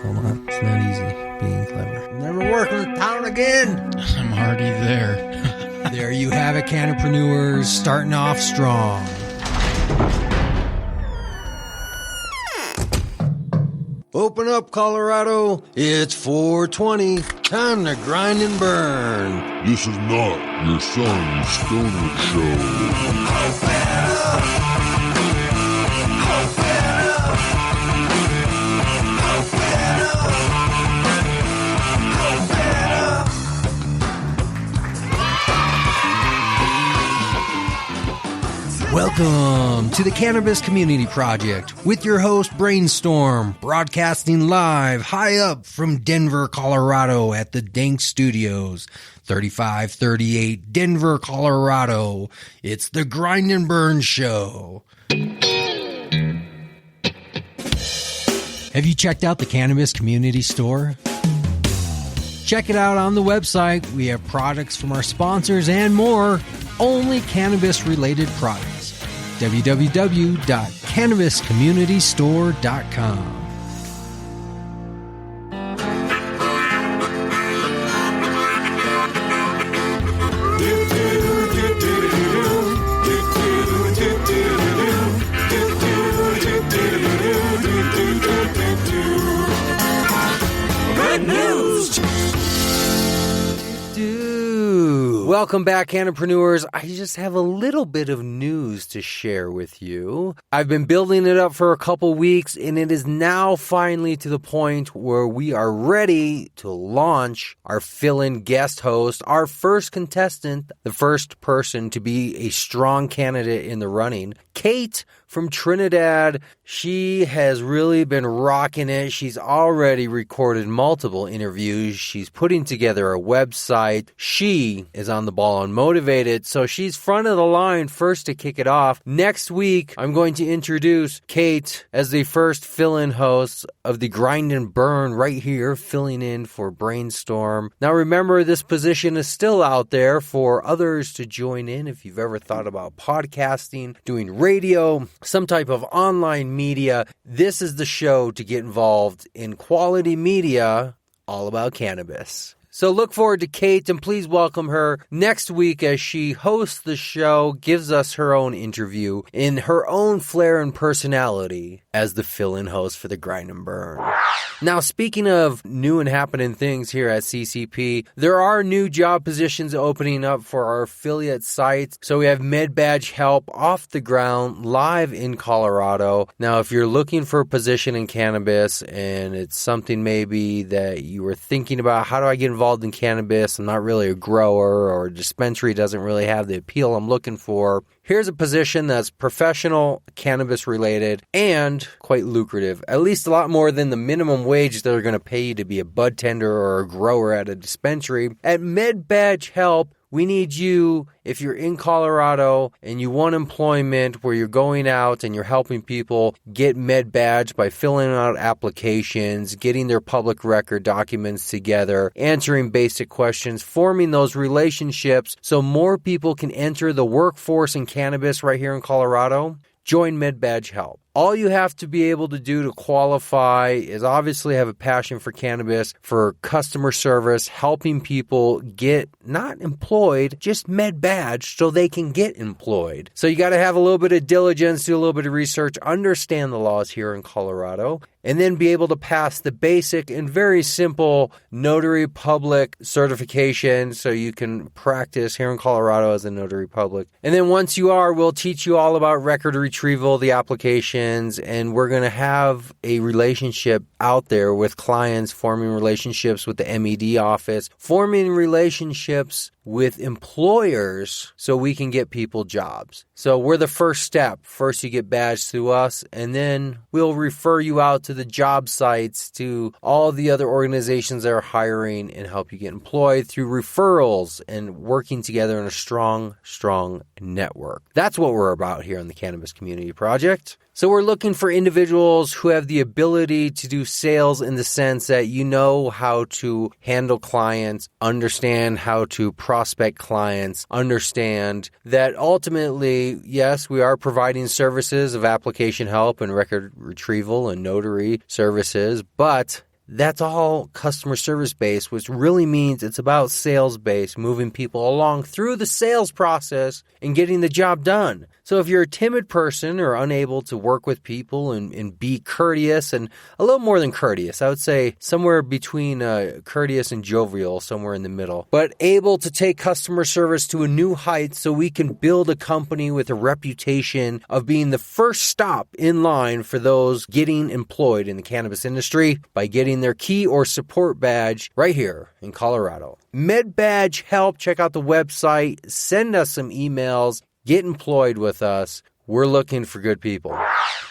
Hold on, it's not easy being clever. Never work in the town again. I'm already there. There you have it, Cannapreneurs, starting off strong. Open up, Colorado. It's 420. Time to grind and burn. This is not your son's stoner show. Welcome to the Cannabis Community Project with your host Brainstorm, broadcasting live high up from Denver, Colorado at the Dank Studios, 3538 Denver, Colorado. It's the Grind and Burn Show. Have you checked out the Cannabis Community Store? Check it out on the website. We have products from our sponsors and more. Only cannabis-related products. www.cannabiscommunitystore.com. Good news! Welcome back, Cannapreneurs. I just have a little bit of news to share with you. I've been building it up for a couple weeks, and it is now finally to the point where we are ready to launch our fill-in guest host, our first contestant, the first person to be a strong candidate in the running, Kate from Trinidad. She has really been rocking it. She's already recorded multiple interviews. She's putting together a website. She is on the ball and motivated, so she's front of the line first to kick it off. Next week, I'm going to introduce Kate as the first fill-in host of the Grind and Burn right here, filling in for Brainstorm. Now remember, this position is still out there for others to join in if you've ever thought about podcasting, doing radio, some type of online media. This is the show to get involved in quality media all about cannabis. So look forward to Kate, and please welcome her next week as she hosts the show, gives us her own interview in her own flair and personality as the fill-in host for the Grind and Burn. Now, speaking of new and happening things here at CCP, there are new job positions opening up for our affiliate sites. So we have MedBadge help off the ground live in Colorado. Now, if you're looking for a position in cannabis and it's something maybe that you were thinking about, how do I get involved in cannabis? I'm not really a grower, or a dispensary doesn't really have the appeal I'm looking for. Here's a position that's professional, cannabis related, and quite lucrative. At least a lot more than the minimum wage they're going to pay you to be a bud tender or a grower at a dispensary. At MedBadge Help, we need you if you're in Colorado and you want employment where you're going out and you're helping people get MedBadge by filling out applications, getting their public record documents together, answering basic questions, forming those relationships so more people can enter the workforce in cannabis right here in Colorado. Join MedBadge Help. All you have to be able to do to qualify is obviously have a passion for cannabis, for customer service, helping people get not employed, just MedBadge so they can get employed. So you got to have a little bit of diligence, do a little bit of research, understand the laws here in Colorado, and then be able to pass the basic and very simple notary public certification so you can practice here in Colorado as a notary public. And then once you are, we'll teach you all about record retrieval, the application, and we're going to have a relationship out there with clients, forming relationships with the MED office, forming relationships with employers so we can get people jobs. So we're the first step. First, you get badged through us, and then we'll refer you out to the job sites, to all the other organizations that are hiring, and help you get employed through referrals and working together in a strong network. That's what we're about here on the Cannabis Community Project. So we're looking for individuals who have the ability to do sales in the sense that you know how to handle clients, understand how to prospect clients, understand that ultimately, yes, we are providing services of application help and record retrieval and notary services, but that's all customer service based, which really means it's about sales based, moving people along through the sales process and getting the job done. So if you're a timid person or unable to work with people and be courteous, and a little more than courteous, I would say somewhere between courteous and jovial, somewhere in the middle, but able to take customer service to a new height so we can build a company with a reputation of being the first stop in line for those getting employed in the cannabis industry by getting their key or support badge right here in Colorado. MedBadge Help, check out the website, send us some emails, get employed with us. We're looking for good people.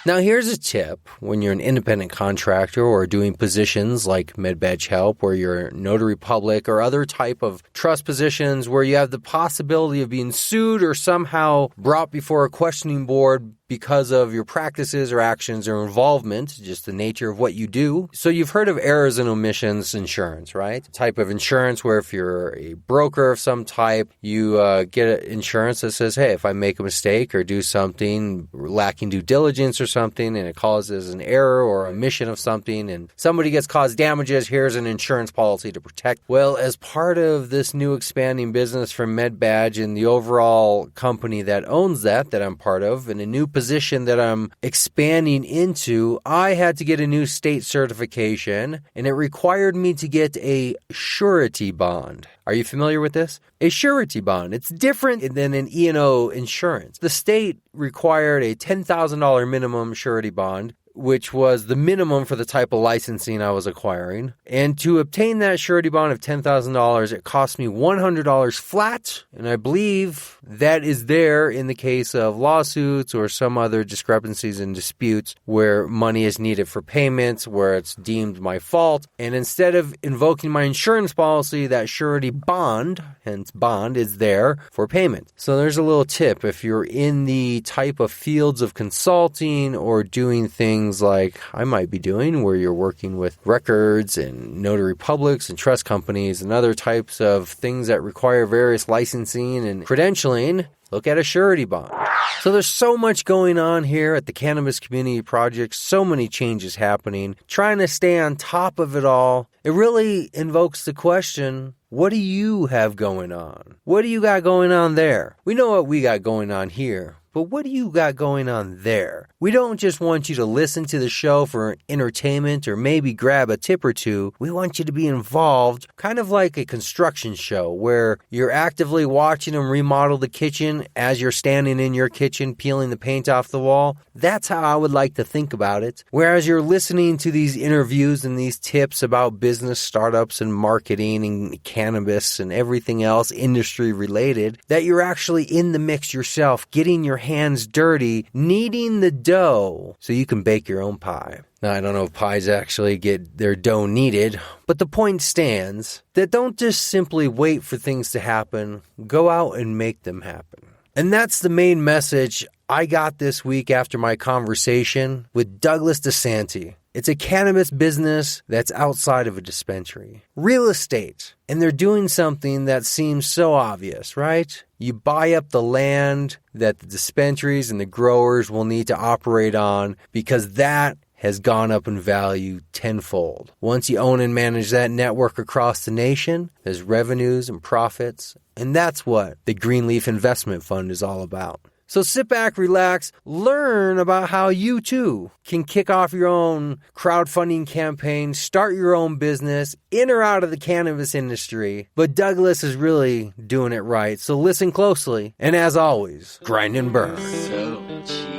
Now, here's a tip when you're an independent contractor or doing positions like MedBadge Help, where you're notary public or other type of trust positions where you have the possibility of being sued or somehow brought before a questioning board because of your practices or actions or involvement, just the nature of what you do. So you've heard of errors and omissions insurance, right? The type of insurance where if you're a broker of some type, you get insurance that says, hey, if I make a mistake or do something lacking due diligence or something and it causes an error or omission of something and somebody gets caused damages, here's an insurance policy to protect. Well, as part of this new expanding business from MedBadge and the overall company that owns that I'm part of, and a new position that I'm expanding into, I had to get a new state certification, and it required me to get a surety bond. Are you familiar with this? A surety bond. It's different than an E&O insurance. The state required a $10,000 minimum surety bond, which was the minimum for the type of licensing I was acquiring. And to obtain that surety bond of $10,000, it cost me $100 flat. And I believe that is there in the case of lawsuits or some other discrepancies and disputes where money is needed for payments, where it's deemed my fault. And instead of invoking my insurance policy, that surety bond, hence bond, is there for payment. So there's a little tip. If you're in the type of fields of consulting or doing things like I might be doing, where you're working with records and notary publics and trust companies and other types of things that require various licensing and credentialing, look at a surety bond. So there's so much going on here at the Cannabis Community Project, so many changes happening, trying to stay on top of it all. It really invokes the question, what do you have going on? What do you got going on there? We know what we got going on here. But what do you got going on there? We don't just want you to listen to the show for entertainment or maybe grab a tip or two. We want you to be involved, kind of like a construction show where you're actively watching them remodel the kitchen as you're standing in your kitchen peeling the paint off the wall. That's how I would like to think about it. Whereas you're listening to these interviews and these tips about business startups and marketing and cannabis and everything else industry related, that you're actually in the mix yourself, getting your hands dirty, kneading the dough so you can bake your own pie. Now, I don't know if pies actually get their dough kneaded, but the point stands that don't just simply wait for things to happen, go out and make them happen. And that's the main message I got this week after my conversation with Douglas DeSanti. It's a cannabis business that's outside of a dispensary. Real estate. And they're doing something that seems so obvious, right? You buy up the land that the dispensaries and the growers will need to operate on because that has gone up in value tenfold. Once you own and manage that network across the nation, there's revenues and profits. And that's what the Greenleaf Investment Fund is all about. So sit back, relax, learn about how you too can kick off your own crowdfunding campaign, start your own business in or out of the cannabis industry. But Douglas is really doing it right. So listen closely. And as always, grind and burn. So cheesy.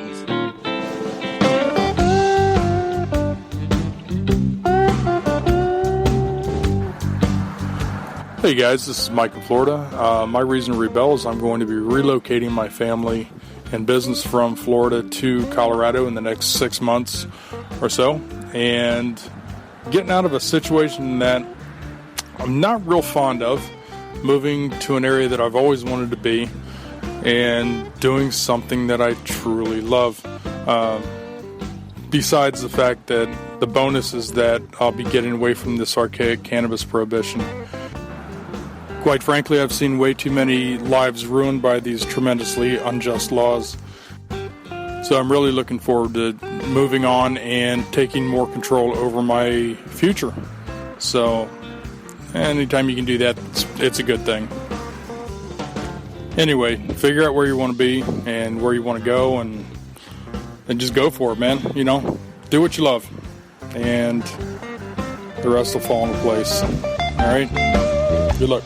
Hey guys, this is Mike in Florida. My reason to rebel is I'm going to be relocating my family and business from Florida to Colorado in the next 6 months or so, and getting out of a situation that I'm not real fond of, moving to an area that I've always wanted to be, and doing something that I truly love. Besides the fact that the bonus is that I'll be getting away from this archaic cannabis prohibition. Quite frankly, I've seen way too many lives ruined by these tremendously unjust laws. So I'm really looking forward to moving on and taking more control over my future. So anytime you can do that, it's a good thing. Anyway, figure out where you want to be and where you want to go, and just go for it, man. You know, do what you love, and the rest will fall into place. All right? Good luck.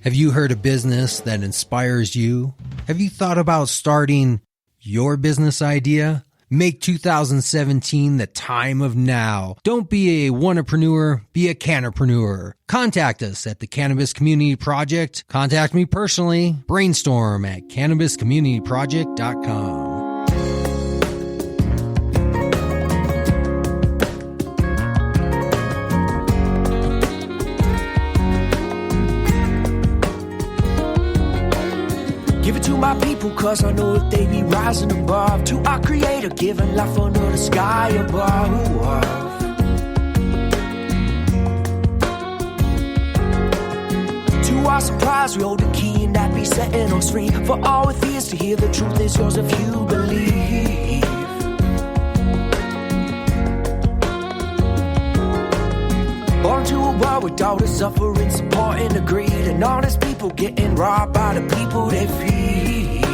Have you heard a business that inspires you? Have you thought about starting your business idea? Make 2017 the time of now. Don't be a wannapreneur, be a cannapreneur. Contact us at the Cannabis Community Project. Contact me personally. Brainstorm at cannabiscommunityproject.com. Give it to my people, cause I know that they be rising above. To our creator, giving life under the sky above. To our surprise, we hold the key and that be setting us free. For all with ears to hear, the truth is yours if you believe. Born to a world with all the suffering, supporting the greed, and honest people getting robbed by the people they feed.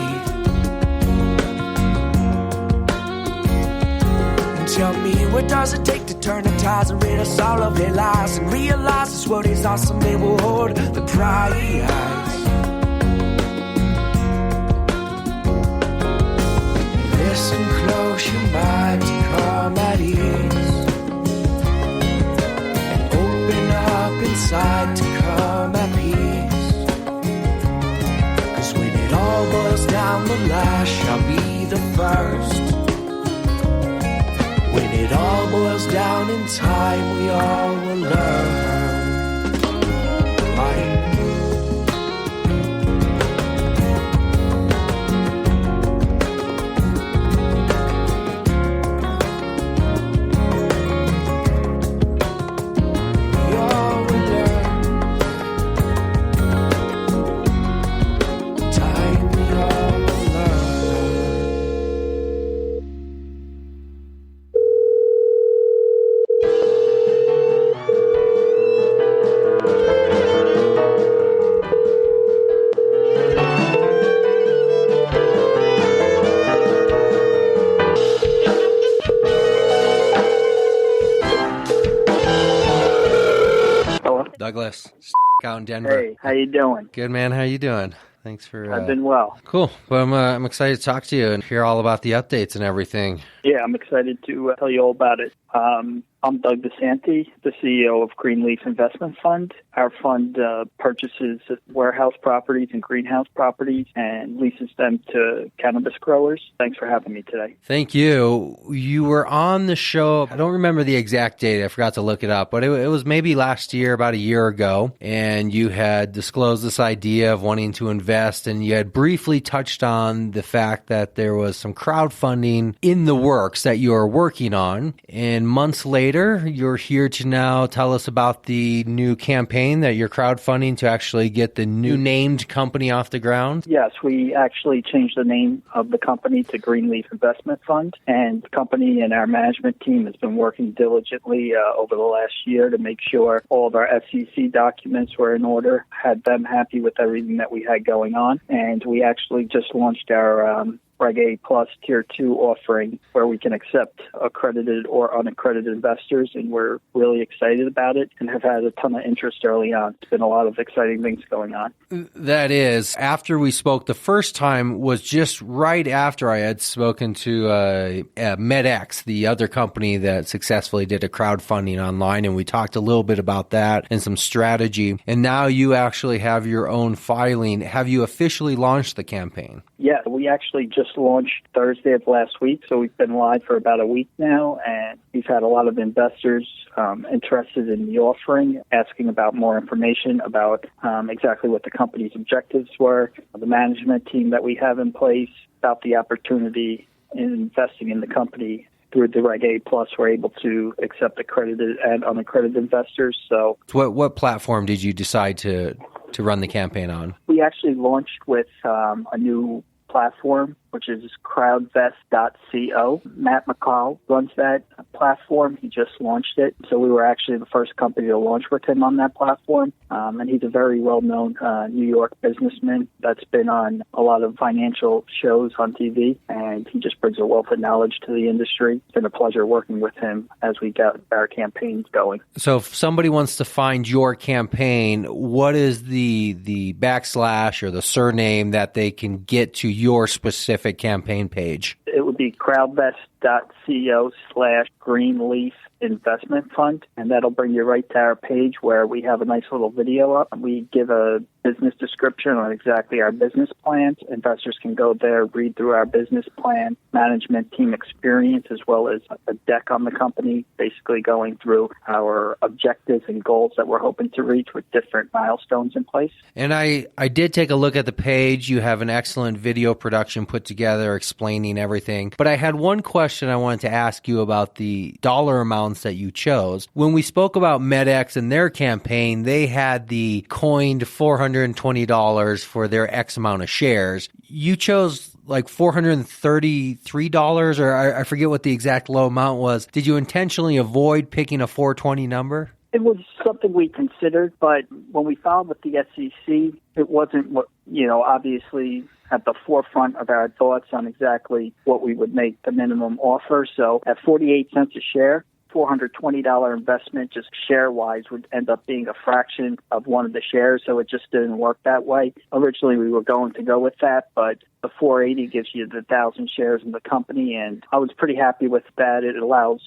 And tell me, what does it take to turn the tides and rid us all of their lies, and realize this world is awesome, they will hold the prize. Listen close, your mind to come at ease. Inside to come at peace. Cause when it all boils down, the last shall be the first. When it all boils down in time, we all will learn. Douglas, out in Denver. Hey, how you doing? Good, man. How you doing? Thanks for... I've been well. Cool. Well, I'm excited to talk to you and hear all about the updates and everything. Yeah, I'm excited to tell you all about it. I'm Doug DeSanti, the CEO of Greenleaf Investment Fund. Our fund purchases warehouse properties and greenhouse properties and leases them to cannabis growers. Thanks for having me today. Thank you. You were on the show, I don't remember the exact date, I forgot to look it up, but it was maybe last year, about a year ago, and you had disclosed this idea of wanting to invest, and you had briefly touched on the fact that there was some crowdfunding in the works that you are working on, and months later, you're here to now tell us about the new campaign that you're crowdfunding to actually get the new named company off the ground. Yes, we actually changed the name of the company to Greenleaf Investment Fund, and the company and our management team has been working diligently over the last year to make sure all of our SEC documents were in order, had them happy with everything that we had going on, and we actually just launched our Reg A Plus Tier 2 offering where we can accept accredited or unaccredited investors, and we're really excited about it and have had a ton of interest early on. It's been a lot of exciting things going on. That is, after we spoke the first time was just right after I had spoken to MedX, the other company that successfully did a crowdfunding online, and we talked a little bit about that and some strategy. And now you actually have your own filing. Have you officially launched the campaign? Yeah, we actually just launched Thursday of last week, so we've been live for about a week now, and we've had a lot of investors interested in the offering, asking about more information about exactly what the company's objectives were, the management team that we have in place, about the opportunity in investing in the company through the Reg A Plus, we're able to accept accredited and unaccredited investors. So What platform did you decide to run the campaign on? we actually launched with a new platform, which is crowdvest.co. Matt McCall runs that platform. He just launched it. So we were actually the first company to launch with him on that platform. And he's a very well-known New York businessman that's been on a lot of financial shows on TV, and he just brings a wealth of knowledge to the industry. It's been a pleasure working with him as we got our campaigns going. So if somebody wants to find your campaign, what is the backslash or the surname that they can get to your specific campaign page? It would be crowdvest.co/Greenleaf Investment Fund, and that'll bring you right to our page where we have a nice little video up. We give a business description on exactly our business plans. Investors can go there, read through our business plan, management team experience, as well as a deck on the company, basically going through our objectives and goals that we're hoping to reach with different milestones in place. And I did take a look at the page. You have an excellent video production put together explaining everything. But I had one question I wanted to ask you about the dollar amounts that you chose. When we spoke about MedX and their campaign, they had the coined $420 for their X amount of shares. You chose like $433, or I forget what the exact low amount was. Did you intentionally avoid picking a 420 number? It was something we considered, but when we filed with the SEC, it wasn't what, obviously at the forefront of our thoughts on exactly what we would make the minimum offer. So at 48 cents a share, $420 investment just share-wise would end up being a fraction of one of the shares, so it just didn't work that way. Originally, we were going to go with that, but the 480 gives you the 1,000 shares in the company, and I was pretty happy with that. It allows,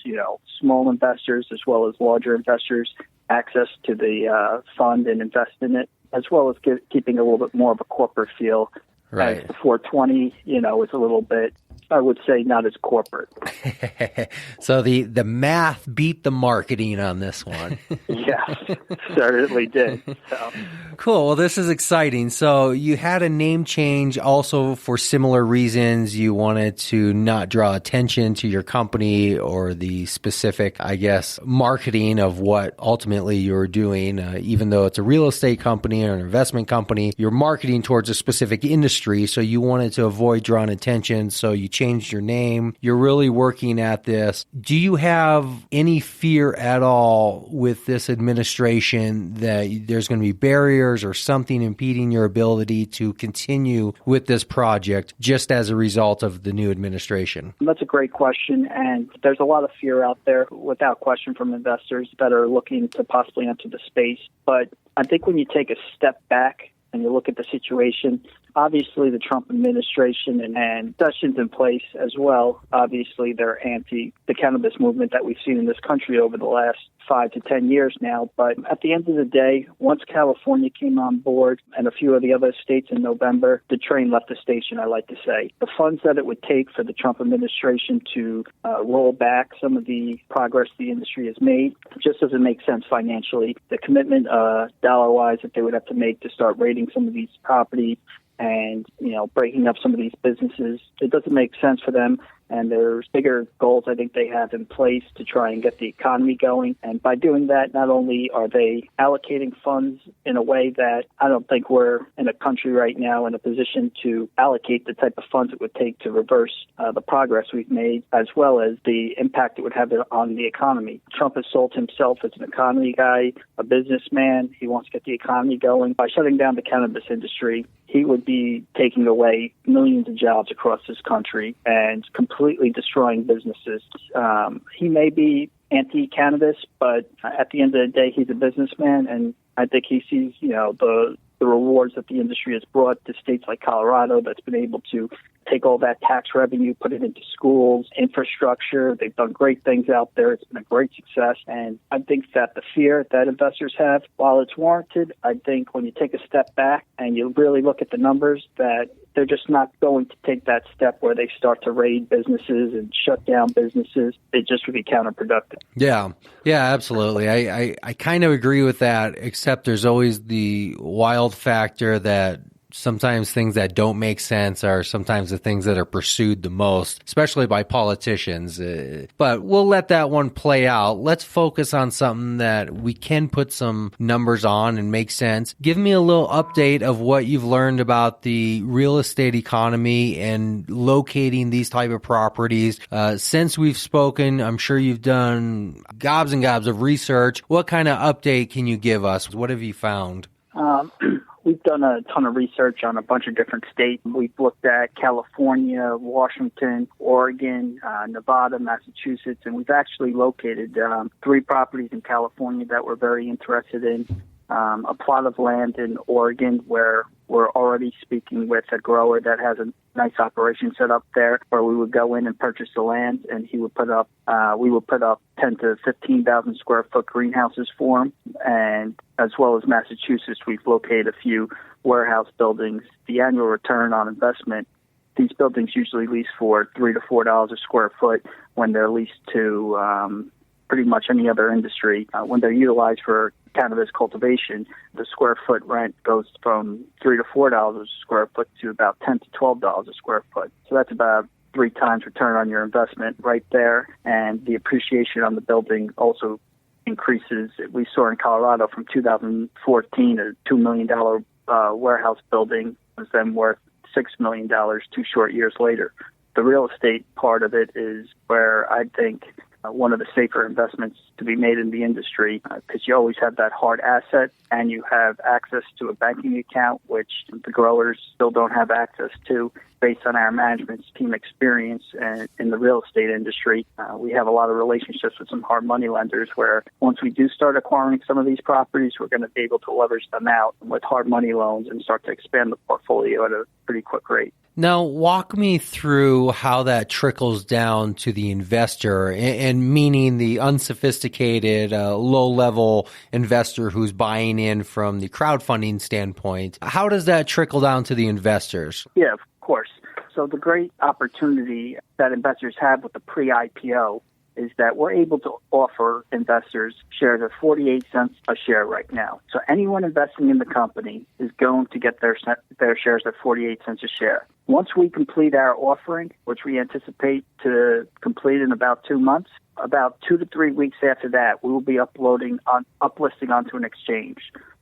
small investors as well as larger investors access to the fund and invest in it, as well as keeping a little bit more of a corporate feel. Right. As the 420, is a little bit, I would say, not as corporate. So the math beat the marketing on this one. Yes, certainly did. So. Cool. Well, this is exciting. So you had a name change also for similar reasons. You wanted to not draw attention to your company or the specific, marketing of what ultimately you're doing. Even though it's a real estate company or an investment company, you're marketing towards a specific industry. So you wanted to avoid drawing attention. So you changed your name. You're really working at this. Do you have any fear at all with this administration that there's going to be barriers or something impeding your ability to continue with this project just as a result of the new administration? That's a great question, and there's a lot of fear out there, without question, from investors that are looking to possibly enter the space. But I think when you take a step back and you look at the situation, obviously the Trump administration and sessions in place as well, obviously they're anti the cannabis movement that we've seen in this country over the last 5 to 10 years now. But at the end of the day, once California came on board and a few of the other states in November, the train left the station, I like to say. The funds that it would take for the Trump administration to roll back some of the progress the industry has made just doesn't make sense financially. The commitment dollar-wise that they would have to make to start raiding some of these properties and, breaking up some of these businesses, it doesn't make sense for them. And there's bigger goals I think they have in place to try and get the economy going. And by doing that, not only are they allocating funds in a way that I don't think we're in a country right now in a position to allocate the type of funds it would take to reverse the progress we've made, as well as the impact it would have on the economy. Trump has sold himself as an economy guy, a businessman. He wants to get the economy going. By shutting down the cannabis industry, he would be taking away millions of jobs across this country and completely destroying businesses. He may be anti-cannabis, but at the end of the day, he's a businessman, and I think he sees, the rewards that the industry has brought to states like Colorado that's been able to take all that tax revenue, put it into schools, infrastructure. They've done great things out there. It's been a great success. And I think that the fear that investors have, while it's warranted, I think when you take a step back and you really look at the numbers, that they're just not going to take that step where they start to raid businesses and shut down businesses. It just would be counterproductive. Yeah, absolutely. I kind of agree with that, except there's always the wild factor that sometimes things that don't make sense are sometimes the things that are pursued the most, especially by politicians. But we'll let that one play out. Let's focus on something that we can put some numbers on and make sense. Give me a little update of what you've learned about the real estate economy and locating these type of properties. Since we've spoken, I'm sure you've done gobs and gobs of research. What kind of update can you give us? What have you found? We've done a ton of research on a bunch of different states. We've looked at California, Washington, Oregon, Nevada, Massachusetts, and we've actually located 3 properties in California that we're very interested in. A plot of land in Oregon where we're already speaking with a grower that has a nice operation set up there, where we would go in and purchase the land, and we would put up 10 to 15,000 square foot greenhouses for him. And as well as Massachusetts, we've located a few warehouse buildings. The annual return on investment, these buildings usually lease for $3 to $4 a square foot when they're leased to pretty much any other industry. When they're utilized for cannabis cultivation, the square foot rent goes from $3 to $4 a square foot to about $10 to $12 a square foot. So that's about 3 times return on your investment right there. And the appreciation on the building also increases. We saw in Colorado from 2014 a $2 million warehouse building was then worth $6 million 2 short years later. The real estate part of it is where I think one of the safer investments to be made in the industry, because you always have that hard asset and you have access to a banking account, which the growers still don't have access to. Based on our management team experience in the real estate industry, we have a lot of relationships with some hard money lenders where once we do start acquiring some of these properties, we're going to be able to leverage them out with hard money loans and start to expand the portfolio at a pretty quick rate. Now, walk me through how that trickles down to the investor, and meaning the unsophisticated, low-level investor who's buying in from the crowdfunding standpoint. How does that trickle down to the investors? Yeah, of course. So the great opportunity that investors have with the pre-IPO is that we're able to offer investors shares at 48 cents a share right now. So anyone investing in the company is going to get their shares at 48 cents a share. Once we complete our offering, which we anticipate to complete in about 2 months, about 2 to 3 weeks after that, we will be uplisting onto an exchange.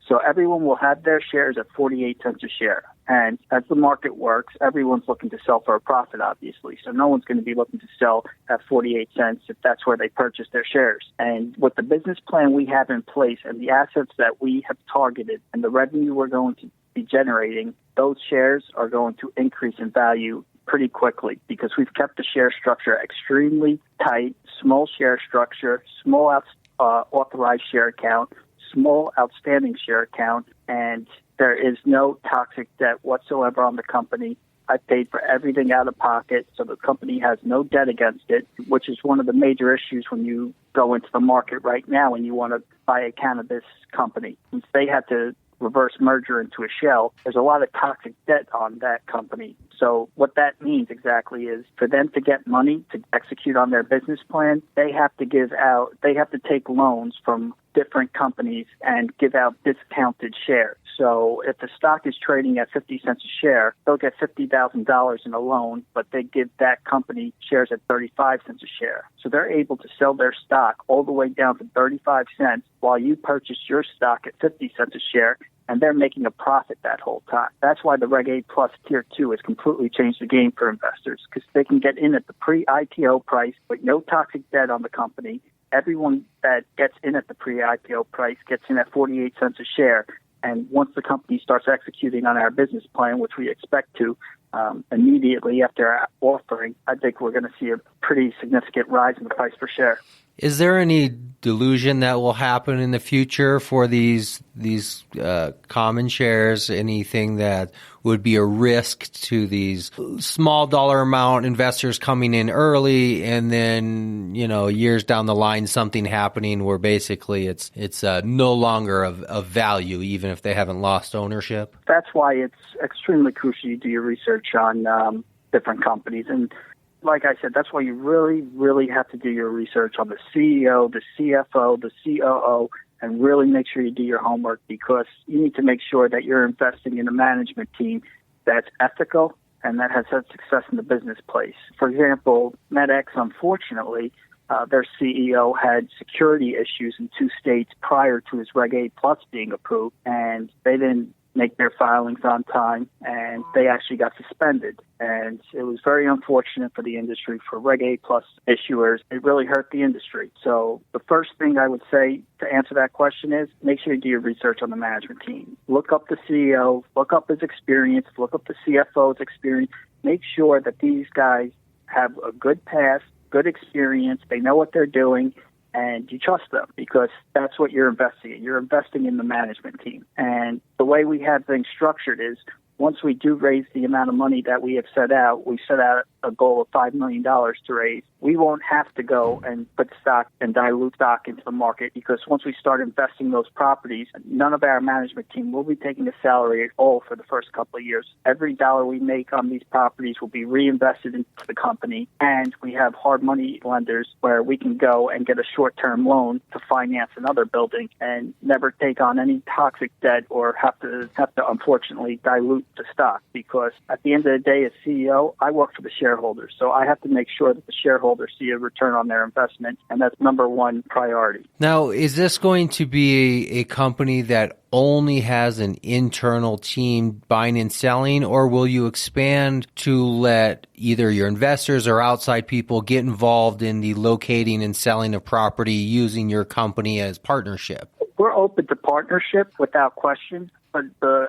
So everyone will have their shares at 48 cents a share. And as the market works, everyone's looking to sell for a profit, obviously. So no one's going to be looking to sell at 48 cents if that's where they purchase their shares. And with the business plan we have in place and the assets that we have targeted and the revenue we're going to be generating, those shares are going to increase in value pretty quickly because we've kept the share structure extremely tight, small share structure, small authorized share count, small outstanding share count, and there is no toxic debt whatsoever on the company. I paid for everything out of pocket, so the company has no debt against it, which is one of the major issues when you go into the market right now and you want to buy a cannabis company. Since they had to reverse merger into a shell, there's a lot of toxic debt on that company. So what that means exactly is for them to get money to execute on their business plan, they have to take loans from different companies and give out discounted shares. So if the stock is trading at 50 cents a share, they'll get $50,000 in a loan, but they give that company shares at 35 cents a share. So they're able to sell their stock all the way down to 35 cents while you purchase your stock at 50 cents a share, and they're making a profit that whole time. That's why the Reg A Plus Tier 2 has completely changed the game for investors, because they can get in at the pre-IPO price with no toxic debt on the company. Everyone that gets in at the pre-IPO price gets in at 48 cents a share. And once the company starts executing on our business plan, which we expect to, immediately after our offering, I think we're going to see a pretty significant rise in the price per share. Is there any dilution that will happen in the future for these common shares? Anything that would be a risk to these small dollar amount investors coming in early, and then years down the line something happening where basically it's no longer of value, even if they haven't lost ownership? That's why it's extremely crucial you do your research on different companies. And like I said, that's why you really, really have to do your research on the CEO, the CFO, the COO, and really make sure you do your homework, because you need to make sure that you're investing in a management team that's ethical and that has had success in the business place. For example, MedX, unfortunately, their CEO had security issues in 2 states prior to his Reg A Plus being approved, and they didn't make their filings on time, and they actually got suspended. And it was very unfortunate for the industry, for Reg A Plus issuers. It really hurt the industry. So the first thing I would say to answer that question is make sure you do your research on the management team. Look up the CEO, look up his experience, look up the CFO's experience. Make sure that these guys have a good past, good experience, they know what they're doing, and you trust them, because that's what you're investing in. You're investing in the management team. And the way we have things structured is once we do raise the amount of money that we have set out, we set out a goal of $5 million to raise. We won't have to go and put stock and dilute stock into the market, because once we start investing those properties, none of our management team will be taking a salary at all for the first couple of years. Every dollar we make on these properties will be reinvested into the company, and we have hard money lenders where we can go and get a short-term loan to finance another building and never take on any toxic debt or have to unfortunately dilute the stock, because at the end of the day, as CEO, I work for the shareholders. So I have to make sure that the shareholders see a return on their investment, and that's number one priority. Now, is this going to be a company that only has an internal team buying and selling, or will you expand to let either your investors or outside people get involved in the locating and selling of property using your company as partnership? We're open to partnership without question, but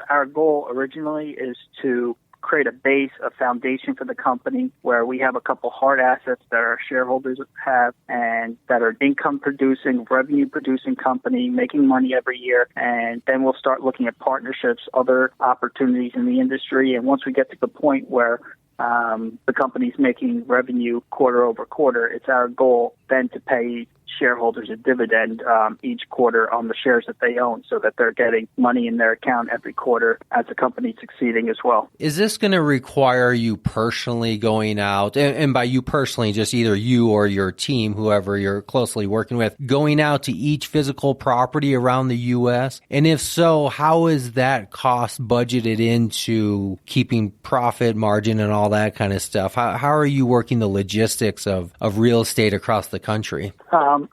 our goal originally is to create a base, a foundation for the company where we have a couple hard assets that our shareholders have and that are income producing, revenue producing company, making money every year. And then we'll start looking at partnerships, other opportunities in the industry. And once we get to the point where the company's making revenue quarter over quarter, it's our goal then to pay shareholders a dividend each quarter on the shares that they own, so that they're getting money in their account every quarter as the company's succeeding as well. Is this going to require you personally going out, and by you personally, just either you or your team, whoever you're closely working with, going out to each physical property around the U.S.? And if so, how is that cost budgeted into keeping profit margin and all that kind of stuff? How are you working the logistics of real estate across the country?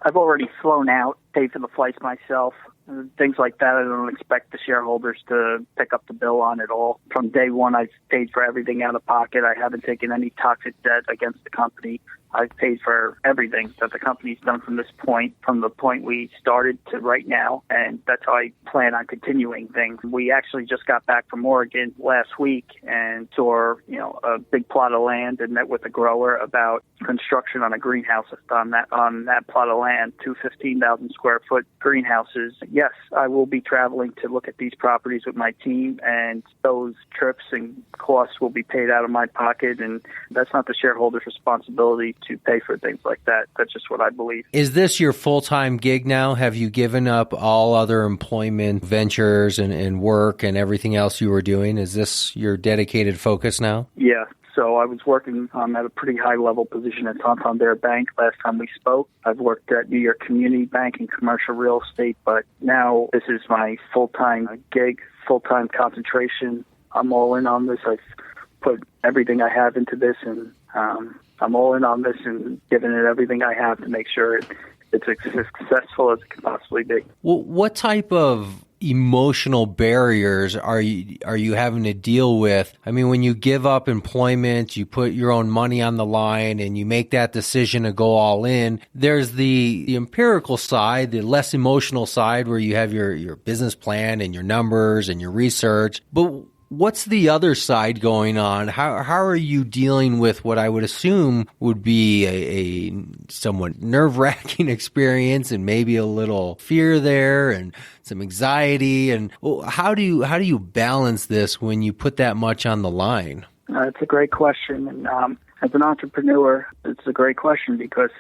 I've already flown out, paid for the flights myself. Things like that I don't expect the shareholders to pick up the bill on at all. From day one, I've paid for everything out of pocket. I haven't taken any toxic debt against the company. I've paid for everything that the company's done from this point, from the point we started to right now, and that's how I plan on continuing things. We actually just got back from Oregon last week and saw, a big plot of land and met with a grower about construction on a greenhouse on that plot of land, 2 15,000 square foot greenhouses. Yes, I will be traveling to look at these properties with my team, and those trips and costs will be paid out of my pocket, and that's not the shareholders' responsibility to pay for things like that. That's just what I believe. Is this your full-time gig now? Have you given up all other employment ventures and work and everything else you were doing? Is this your dedicated focus now? Yeah. So I was working at a pretty high-level position at Santander Bank last time we spoke. I've worked at New York Community Bank in commercial real estate, but now this is my full-time gig, full-time concentration. I'm all in on this. I've put everything I have into this, and I'm all in on this and giving it everything I have to make sure it's as successful as it can possibly be. Well, what type of emotional barriers are you having to deal with? I mean, when you give up employment, you put your own money on the line and you make that decision to go all in, there's the empirical side, the less emotional side where you have your business plan and your numbers and your research. But what's the other side going on? How are you dealing with what I would assume would be a somewhat nerve-wracking experience and maybe a little fear there and some anxiety? And how do you balance this when you put that much on the line? It's a great question. And as an entrepreneur, it's a great question because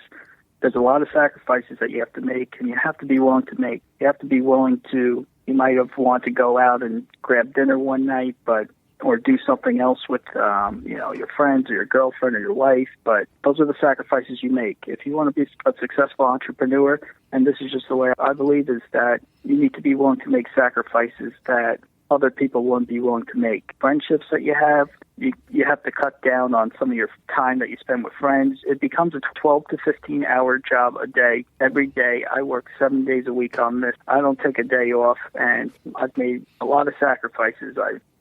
there's a lot of sacrifices that you have to make, and you have to be willing to make. You have to be willing to. You might have wanted to go out and grab dinner one night, but or do something else with, your friends or your girlfriend or your wife. But those are the sacrifices you make. If you want to be a successful entrepreneur, and this is just the way I believe, is that you need to be willing to make sacrifices that other people wouldn't be willing to make. Friendships that you have to cut down on some of your time that you spend with friends. It becomes a 12 to 15 hour job a day. Every day I work 7 days a week on this. I don't take a day off, and I've made a lot of sacrifices.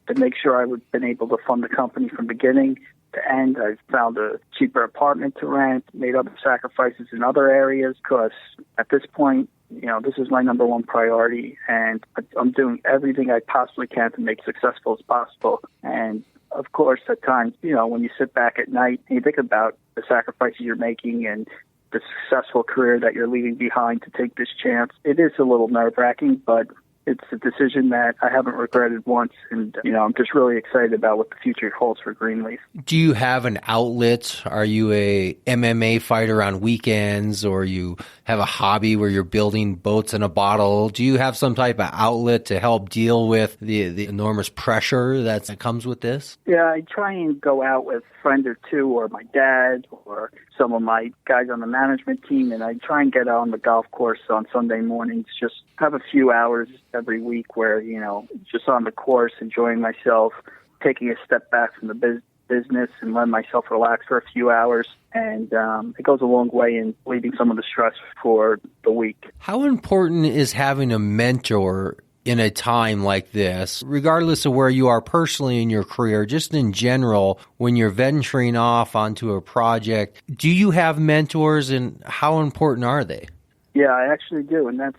To make sure I've been able to fund the company from beginning to end. I've found a cheaper apartment to rent, made other sacrifices in other areas, because at this point, this is my number one priority, and I'm doing everything I possibly can to make it successful as possible. And of course, at times, when you sit back at night and you think about the sacrifices you're making and the successful career that you're leaving behind to take this chance, it is a little nerve-wracking, but it's a decision that I haven't regretted once, and I'm just really excited about what the future holds for Greenleaf. Do you have an outlet? Are you a MMA fighter on weekends, or you have a hobby where you're building boats in a bottle? Do you have some type of outlet to help deal with the enormous pressure that comes with this? Yeah, I try and go out with a friend or two, or my dad, or some of my guys on the management team, and I try and get out on the golf course on Sunday mornings, just have a few hours every week where, just on the course, enjoying myself, taking a step back from the business and letting myself relax for a few hours. And it goes a long way in relieving some of the stress for the week. How important is having a mentor in a time like this, regardless of where you are personally in your career, just in general, when you're venturing off onto a project? Do you have mentors, and how important are they? Yeah, I actually do, and that's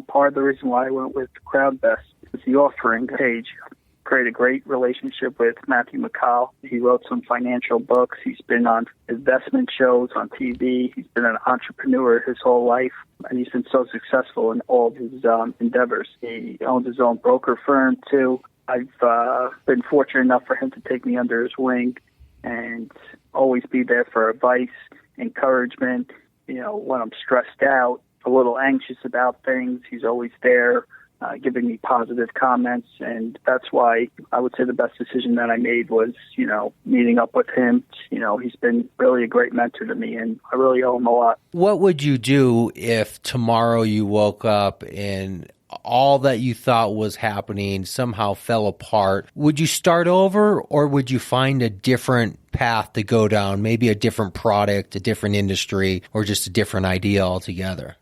part of the reason why I went with CrowdBest. It's the offering page. Created a great relationship with Matthew McCall. He wrote some financial books. He's been on investment shows on TV. He's been an entrepreneur his whole life, and he's been so successful in all of his endeavors. He owns his own broker firm, too. I've been fortunate enough for him to take me under his wing and always be there for advice, encouragement. When I'm stressed out, a little anxious about things, he's always there, giving me positive comments. And that's why I would say the best decision that I made was, meeting up with him. He's been really a great mentor to me, and I really owe him a lot. What would you do if tomorrow you woke up and all that you thought was happening somehow fell apart? Would you start over, or would you find a different path to go down, maybe a different product, a different industry, or just a different idea altogether?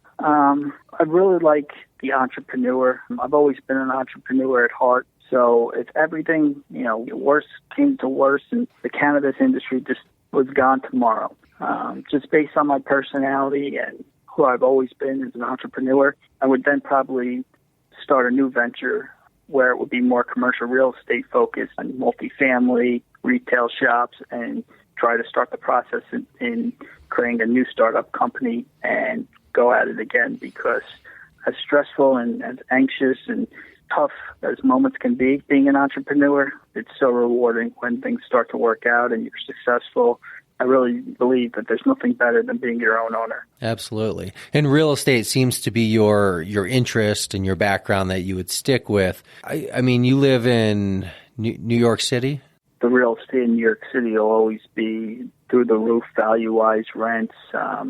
I really like the entrepreneur. I've always been an entrepreneur at heart. So if everything, worse came to worse and the cannabis industry just was gone tomorrow, just based on my personality and who I've always been as an entrepreneur, I would then probably start a new venture where it would be more commercial real estate focused on multifamily, retail shops, and try to start the process in creating a new startup company and go at it again, because as stressful and as anxious and tough as moments can be, being an entrepreneur, it's so rewarding when things start to work out and you're successful. I really believe that there's nothing better than being your own owner. Absolutely. And real estate seems to be your interest and your background that you would stick with. I mean, you live in New York City? The real estate in New York City will always be through the roof value-wise rents.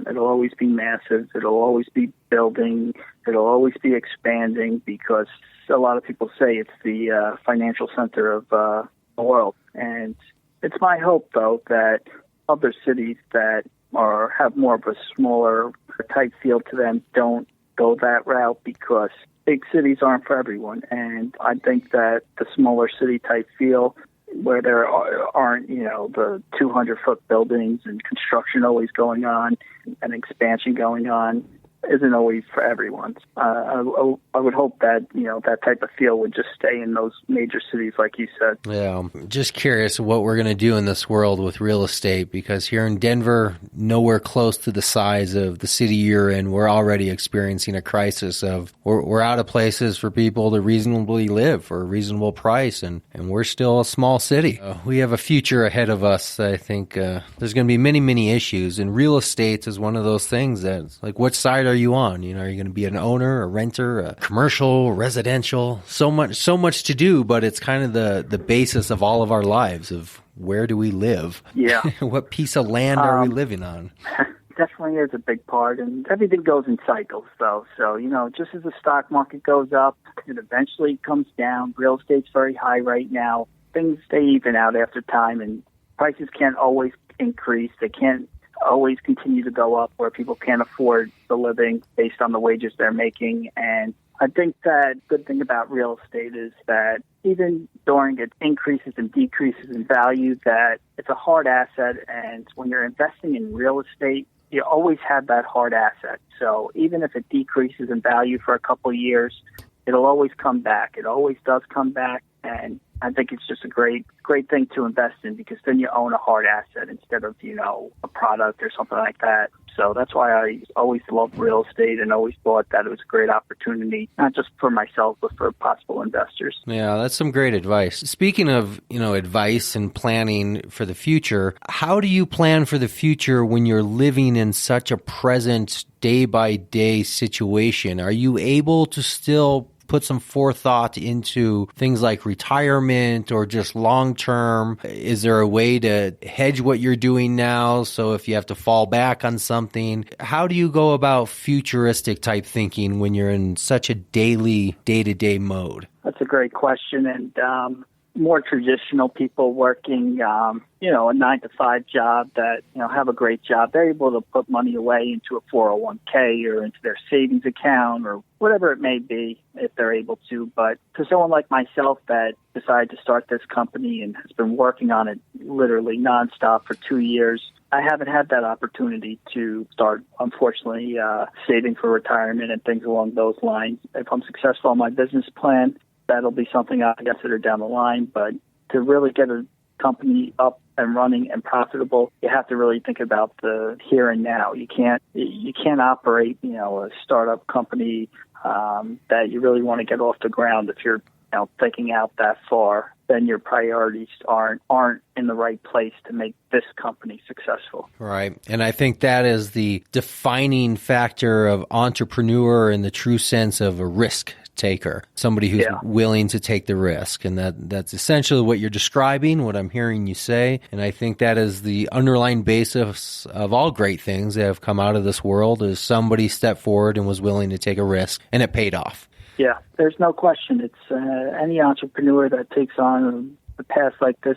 It'll always be massive. It'll always be building. It'll always be expanding, because a lot of people say it's the financial center of the world. And it's my hope, though, that other cities that have more of a smaller type feel to them don't go that route, because big cities aren't for everyone. And I think that the smaller city type feel, where there aren't, the 200-foot buildings and construction always going on and expansion going on, isn't always for everyone. I would hope that, that type of feel would just stay in those major cities, like you said. Yeah, just curious what we're going to do in this world with real estate, because here in Denver, nowhere close to the size of the city you're in, we're already experiencing a crisis of we're out of places for people to reasonably live for a reasonable price, and we're still a small city. We have a future ahead of us. I think there's going to be many, many issues, and real estate is one of those things that's like, which side are you on? You know, are you going to be an owner, a renter, a commercial, residential? So much to do, but it's kind of the basis of all of our lives of where do we live? Yeah. What piece of land are we living on? Definitely is a big part, and everything goes in cycles, though. So, you know, just as the stock market goes up, it eventually comes down. Real estate's very high right now. Things stay even out after time, and prices can't always increase. They can't always continue to go up where people can't afford the living based on the wages they're making. And I think that good thing about real estate is that even during its increases and decreases in value, that it's a hard asset. And when you're investing in real estate, you always have that hard asset. So even if it decreases in value for a couple of years, it'll always come back. It always does come back. And I think it's just a great thing to invest in, because then you own a hard asset instead of, you know, a product or something like that. So that's why I always loved real estate and always thought that it was a great opportunity, not just for myself, but for possible investors. Yeah, that's some great advice. Speaking of, you know, advice and planning for the future, how do you plan for the future when you're living in such a present day-by-day situation? Are you able to still put some forethought into things like retirement or just long-term? Is there a way to hedge what you're doing now? So if you have to fall back on something, how do you go about futuristic type thinking when you're in such a daily, day-to-day mode? That's a great question. And more traditional people working, you know, a 9-to-5 job that, you know, have a great job, they're able to put money away into a 401k or into their savings account or whatever it may be if they're able to. But for someone like myself that decided to start this company and has been working on it literally nonstop for 2 years, I haven't had that opportunity to start, unfortunately, saving for retirement and things along those lines. If I'm successful on my business plan, that'll be something I consider down the line. But to really get a company up and running and profitable, you have to really think about the here and now. You can't operate, you know, a startup company that you really want to get off the ground if you're, you know, thinking out that far. Then your priorities aren't in the right place to make this company successful. Right. And I think that is the defining factor of entrepreneur in the true sense of a risk taker, somebody who's willing to take the risk. And that's essentially what you're describing, what I'm hearing you say. And I think that is the underlying basis of all great things that have come out of this world, is somebody stepped forward and was willing to take a risk, and it paid off. Yeah, there's no question. It's any entrepreneur that takes on a path like this,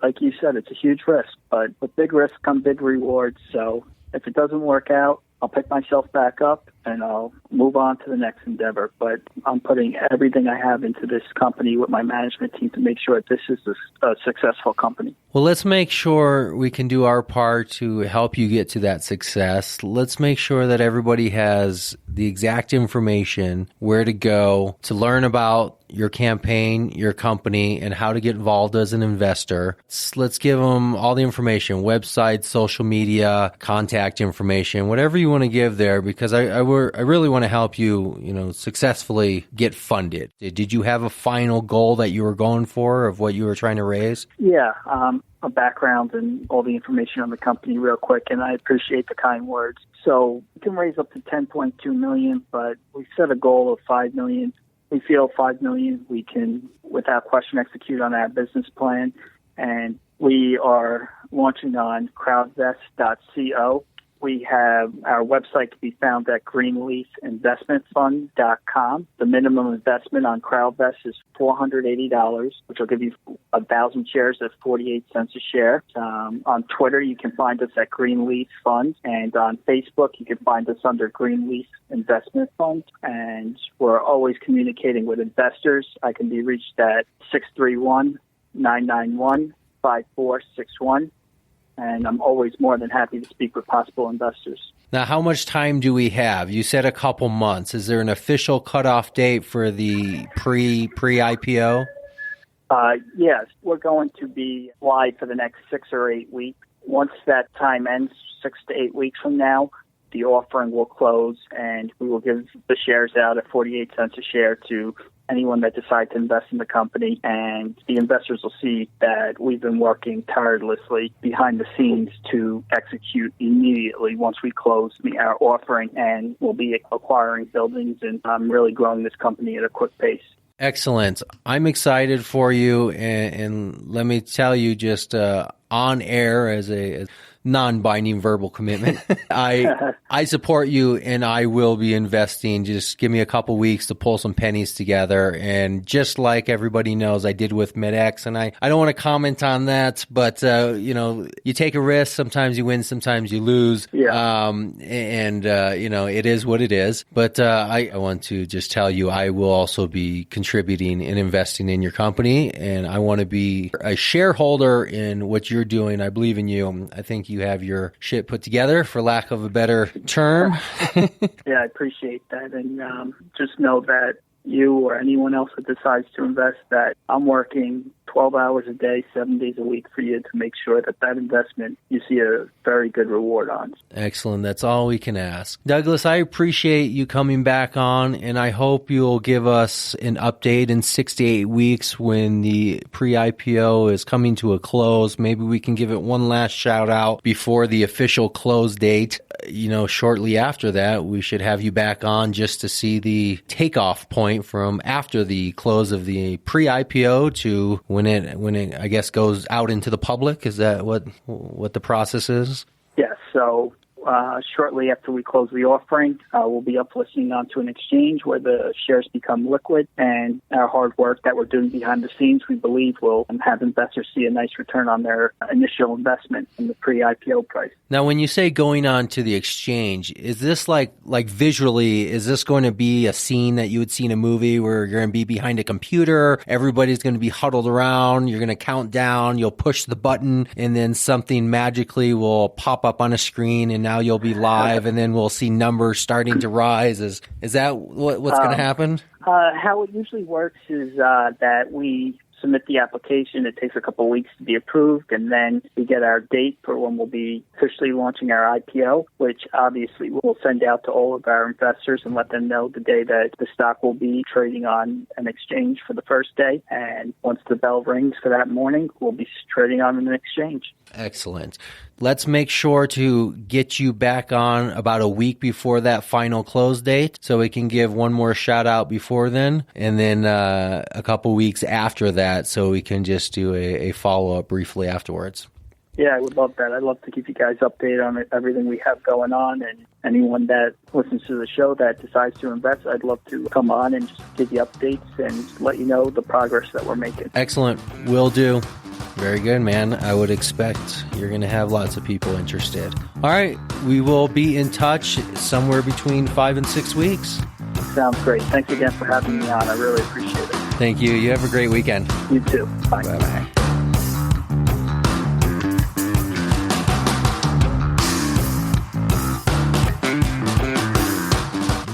like you said, it's a huge risk. But with big risks come big rewards. So if it doesn't work out, I'll pick myself back up and I'll move on to the next endeavor. But I'm putting everything I have into this company with my management team to make sure that this is a successful company. Well, let's make sure we can do our part to help you get to that success. Let's make sure that everybody has the exact information, where to go to learn about your campaign, your company, and how to get involved as an investor. Let's give them all the information, website, social media, contact information, whatever you want to give there, because I really want to help you, you know, successfully get funded. Did you have a final goal that you were going for of what you were trying to raise? Yeah, a background and all the information on the company real quick, and I appreciate the kind words. So we can raise up to $10.2 million, but we set a goal of $5 million. We feel $5 million we can, without question, execute on our business plan, and we are launching on crowdvest.co. We have our website to be found at greenleafinvestmentfund.com. The minimum investment on CrowdVest is $480, which will give you 1,000 shares at 48 cents a share. On Twitter, you can find us at Greenleaf Fund, and on Facebook, you can find us under Greenleaf Investment Fund. And we're always communicating with investors. I can be reached at 631-991-5461. And I'm always more than happy to speak with possible investors. Now, how much time do we have? You said a couple months. Is there an official cutoff date for the pre-IPO? Yes, we're going to be live for the next 6 or 8 weeks. Once that time ends, 6 to 8 weeks from now, the offering will close, and we will give the shares out at 48 cents a share to anyone that decides to invest in the company, and the investors will see that we've been working tirelessly behind the scenes to execute immediately once we close our offering, and we'll be acquiring buildings and really growing this company at a quick pace. Excellent. I'm excited for you, and let me tell you just on air as a non-binding verbal commitment, I support you, and I will be investing. Just give me a couple weeks to pull some pennies together, and just like everybody knows, I did with MedX, and I don't want to comment on that, but you take a risk. Sometimes you win, sometimes you lose. Yeah. It is what it is. But I want to just tell you, I will also be contributing and investing in your company, and I want to be a shareholder in what you're doing. I believe in you. I think you have your shit put together, for lack of a better term. Yeah, I appreciate that. And just know that you or anyone else that decides to invest, that I'm working 12 hours a day, 7 days a week for you to make sure that investment you see a very good reward on. Excellent. That's all we can ask. Douglas, I appreciate you coming back on, and I hope you'll give us an update in 6 to 8 weeks when the pre-IPO is coming to a close. Maybe we can give it one last shout out before the official close date. Shortly after that, we should have you back on just to see the takeoff point from after the close of the pre-IPO to when it I guess goes out into the public. Is that what the process is? Yes. So shortly after we close the offering, we'll be uplisting onto an exchange where the shares become liquid, and our hard work that we're doing behind the scenes, we believe, will have investors see a nice return on their initial investment in the pre-IPO price. Now, when you say going on to the exchange, is this like visually, is this going to be a scene that you would see in a movie where you're going to be behind a computer, everybody's going to be huddled around, you're going to count down, you'll push the button, and then something magically will pop up on a screen, and now you'll be live, and then we'll see numbers starting to rise? Is that what's going to happen? How it usually works is that we submit the application. It takes a couple of weeks to be approved, and then we get our date for when we'll be officially launching our IPO, which obviously we'll send out to all of our investors and let them know the day that the stock will be trading on an exchange for the first day. And once the bell rings for that morning, we'll be trading on an exchange. Excellent. Let's make sure to get you back on about a week before that final close date so we can give one more shout out before then, and then a couple weeks after that so we can just do a follow-up briefly afterwards. Yeah, I would love that. I'd love to keep you guys updated on everything we have going on, and anyone that listens to the show that decides to invest, I'd love to come on and just give you updates and let you know the progress that we're making. Excellent. Will do. Very good, man. I would expect you're going to have lots of people interested. All right. We will be in touch somewhere between 5 and 6 weeks. Sounds great. Thanks again for having me on. I really appreciate it. Thank you. You have a great weekend. You too. Bye. Bye-bye.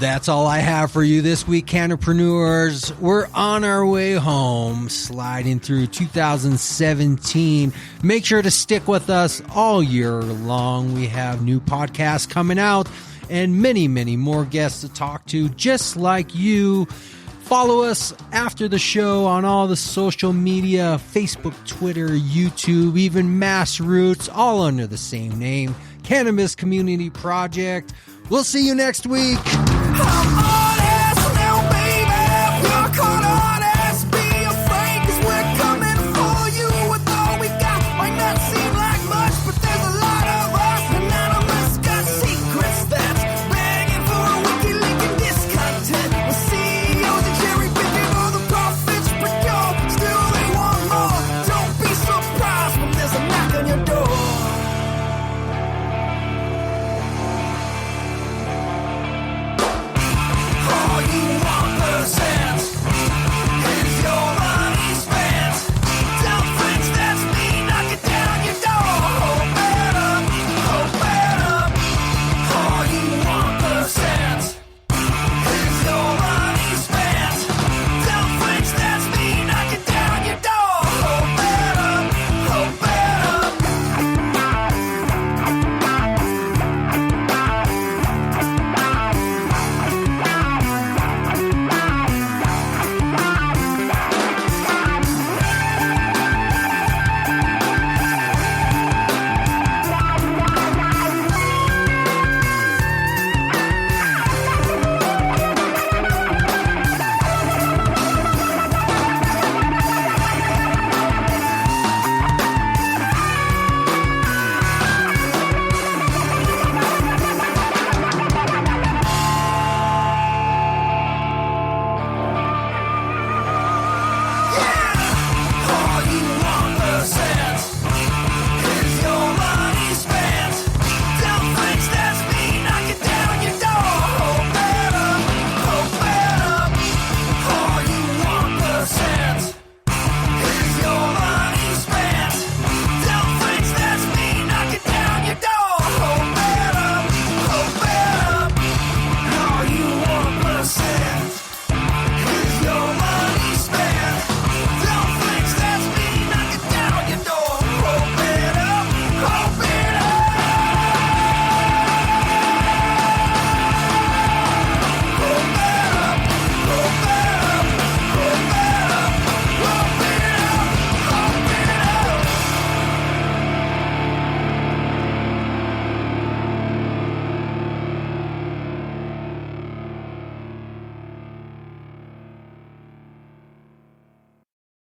That's all I have for you this week, Cannapreneurs. We're on our way home, sliding through 2017. Make sure to stick with us all year long. We have new podcasts coming out and many, many more guests to talk to, just like you. Follow us after the show on all the social media, Facebook, Twitter, YouTube, even Massroots, all under the same name, Cannabis Community Project. We'll see you next week.